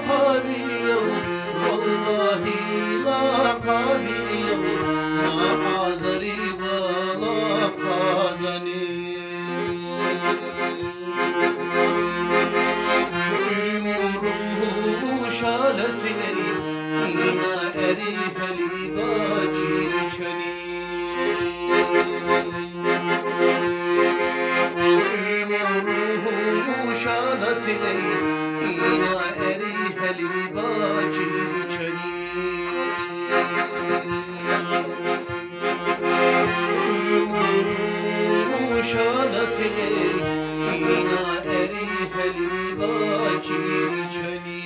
قابل والله لا قابل ما عذري ولا قازني Ömrüm şalesine yine eriheli bacir çeni Ömrüm şalesine yine eriheli bacir çeni Ömrüm şalesine yine eriheli bacir çeni